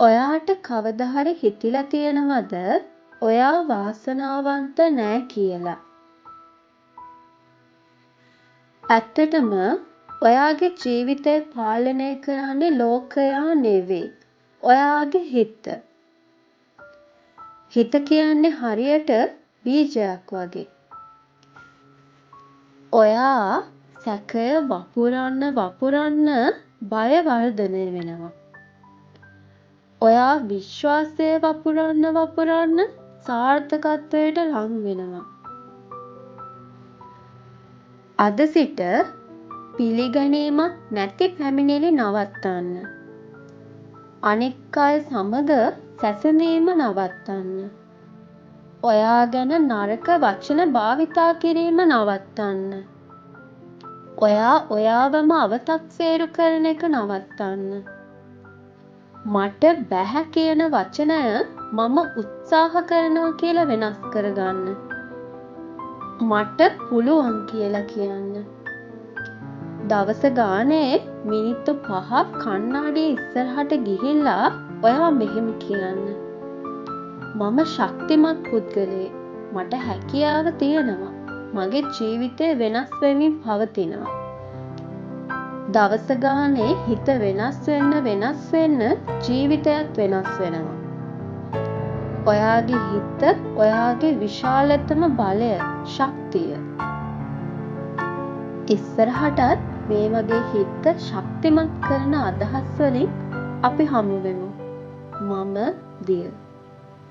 ඔයාට කවදා හරි හිතිලා තියෙනවද ඔයා වාසනාවන්ත නෑ කියලා? ඇත්තටම ඔයාගේ ජීවිතය පාලනය කරන්නේ ලෝකයා නෙවෙයි. ඔයාගේ හිත. හිත කියන්නේ හරියට බීජයක් වගේ. ඔයා සැකය වපුරන්න බය වර්ධනය වෙනවා. ඔයා විශ්වාසය වපුරන්න සාර්ථකත්වයට ලං වෙනවා. අද සිට පිළිගැනීමක් නැති පැමිණිලි නවත්තන්න. අනෙක් අය සමග සැසඳීම නවත්තන්න. ඔයා ගැන නරක වචන භාවිතා කිරීම නවත්තන්න. ඔයා ඔයාවම අවතක්සේරු කරන එක නවත්තන්න. මට බැහැ කියන වචනය මම උත්සාහ කරනවා කියලා වෙනස් කරගන්න. මට පුළුවන් කියලා කියන්න. දවස ගානේ මිනිත්තු 5ක් කණ්ණාඩිය ඉස්සරහට ගිහිල්ලා ඔයා මෙහෙම කියන්න. මම ශක්තිමත් පුද්ගලයෙක්. මට හැකියාව තියෙනවා. මගේ ජීවිතය වෙනස් වෙමින් පවතිනවා. දවස ගානේ හිත වෙනස් වෙන්න ජීවිතයත් වෙනස් වෙනවා. ඔයාගේ හිත ඔයාගේ විශාලතම බලය, ශක්තිය. ඉස්සරහටත් මේ වගේ හිත ශක්තිමත් කරන අදහස් වලින් අපි හමු වෙමු. මම දිය.